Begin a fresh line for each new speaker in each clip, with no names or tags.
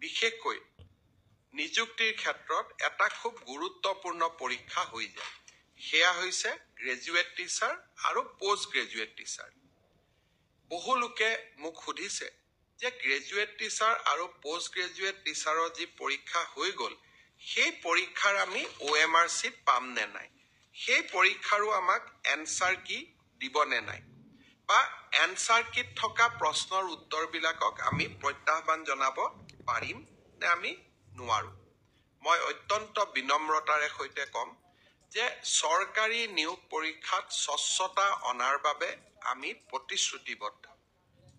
বিশেষকৈ নিযুক্তিৰ ক্ষেত্ৰত এটা খুব গুৰুত্বপূৰ্ণ পৰীক্ষা হৈ যায় সেয়া হৈছে গ্ৰেজুৱেট টিচাৰ আৰু পোষ্ট গ্ৰেজুৱেট টিচাৰ বহু লোকে মোক সুধিছে যে গ্ৰেজুৱেট টিচাৰ আৰু পোষ্ট গ্ৰেজুৱেট টিচাৰৰ যি পৰীক্ষা হৈ গ'ল সেই পৰীক্ষাৰ আমি OMR sheet পাম নে নাই সেই পৰীক্ষাৰো আমাক এনসাৰ কি দিব নে নাই বা এনসাৰ কিট থকা প্ৰশ্নৰ উত্তৰবিলাকক আমি প্ৰত্যাহ্বান জনাব পাৰিম নে আমি নোৱাৰো মই অত্যন্ত বিনম্ৰতাৰে সৈতে কম যে সৰকাৰি নিয়োগ পৰীক্ষাত স্বচ্ছতা অনাৰ বাবে আমি প্ৰতিশ্ৰুতিবদ্ধ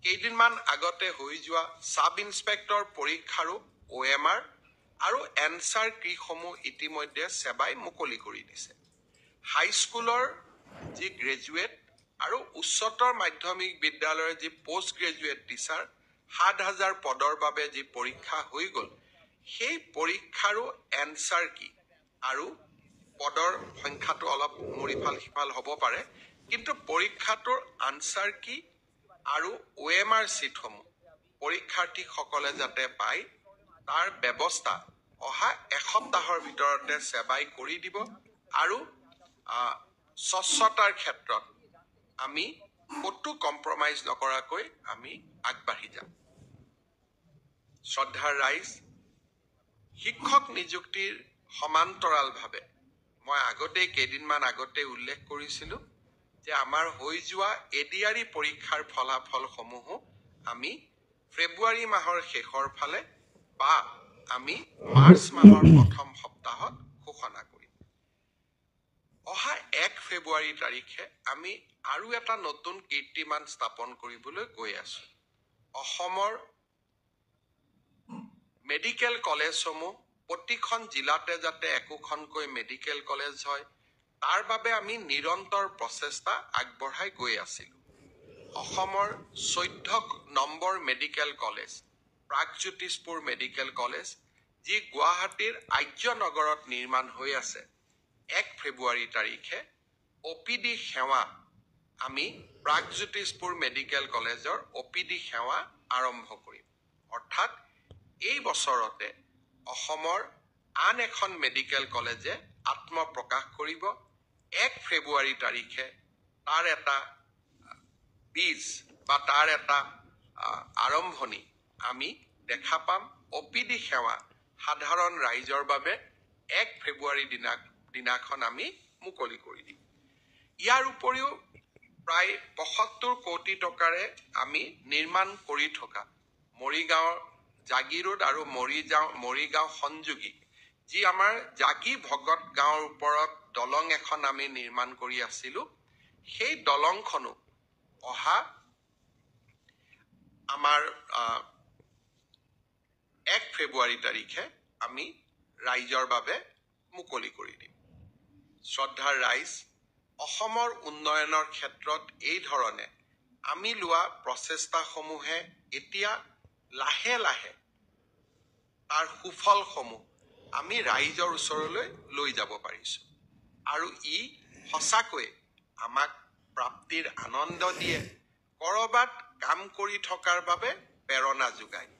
কেইদিনমান আগতে হৈ যোৱা সাব ইন্সপেক্টৰ পৰীক্ষাৰো OMR আৰু এনসাৰ কিসমূহ ইতিমধ্যে সেৱাই মুকলি কৰি দিছে হাইস্কুলৰ যি গ্ৰেজুৱেট আৰু উচ্চতৰ মাধ্যমিক বিদ্যালয়ৰ যি পোষ্ট গ্ৰেজুৱেট টিচাৰ ৭,০০০ পদৰ বাবে যি পৰীক্ষা হৈ গ'ল সেই পৰীক্ষাৰো এনসাৰ কি আৰু পদৰ সংখ্যাটো অলপ মৰিফাল সিফাল হ'ব পাৰে কিন্তু পৰীক্ষাটোৰ আনসাৰ কি আৰু OMR sheetসমূহ পৰীক্ষাৰ্থীসকলে যাতে পায় তাৰ ব্যৱস্থা অহা এসপ্তাহৰ ভিতৰতে সেৱাই কৰি দিব আৰু স্বচ্ছতাৰ ক্ষেত্ৰত আমি কতো কম্প্ৰমাইজ নকৰাকৈ আমি আগবাঢ়ি যাম শ্ৰদ্ধাৰ ৰাইজ শিক্ষক নিযুক্তিৰ সমান্তৰালভাৱে মই আগতে কেইদিনমান আগতে উল্লেখ কৰিছিলো যে আমাৰ হৈ যোৱা এডিআৰই পৰীক্ষাৰ ফলাফলসমূহ আমি ফেব্ৰুৱাৰী মাহৰ শেষৰ ফালে বা আমি মাৰ্চ মাহৰ প্ৰথম সপ্তাহত ঘোষণা কৰিম অহা 1 ফেব্ৰুৱাৰী তাৰিখে আমি আৰু এটা নতুন কীৰ্তিমান স্থাপন কৰিবলৈ গৈ আছো অসমৰ মেডিকেল কলেজসমূহ প্ৰতিখন জিলাতে যাতে একোখনকৈ মেডিকেল কলেজ হয় তাৰ বাবে আমি নিৰন্তৰ প্ৰচেষ্টা আগবঢ়াই গৈ আছিলো অসমৰ 14 number medical college Pragjyotishpur medical college যি গুৱাহাটীৰ আৰ্যনগৰত নিৰ্মাণ হৈ আছে 1 ফেব্ৰুৱাৰী তাৰিখে OPD সেৱা আমি প্ৰাগজ্যোতিষপুৰ মেডিকেল কলেজৰ OPD সেৱা আৰম্ভ কৰিম অৰ্থাৎ এই বছৰতে অসমৰ আন এখন মেডিকেল কলেজে আত্মপ্ৰকাশ কৰিব 1 ফেব্ৰুৱাৰী তাৰিখে তাৰ এটা বীজ বা তাৰ এটা আৰম্ভণি আমি দেখা পাম OPD সেৱা সাধাৰণ ৰাইজৰ বাবে 1 ফেব্ৰুৱাৰী দিনাখন আমি মুকলি কৰি দিম ইয়াৰ উপৰিও প্ৰায় ৭৫ কোটি টকাৰে আমি নিৰ্মাণ কৰি থকা মৰিগাঁও জাগিৰোড আৰু মৰিগাঁও সংযোগী যি আমাৰ জাগি ভগত গাঁৱৰ ওপৰত দলং এখন আমি নিৰ্মাণ কৰি আছিলো সেই দলংখনো অহা আমাৰ 1 ফেব্ৰুৱাৰী তাৰিখে আমি ৰাইজৰ বাবে মুকলি কৰি দিম শ্ৰদ্ধাৰ ৰাইজ অসমৰ উন্নয়নৰ ক্ষেত্ৰত এই ধৰণে আমি লোৱা প্ৰচেষ্টাসমূহে এতিয়া লাহে লাহে তাৰ সুফলসমূহ আমি ৰাইজৰ ওচৰলৈ লৈ যাব পাৰিছো আৰু ই সঁচাকৈ আমাক প্ৰাপ্তিৰ আনন্দ দিয়ে কৰবাত কাম কৰি থকাৰ বাবে প্ৰেৰণা যোগায়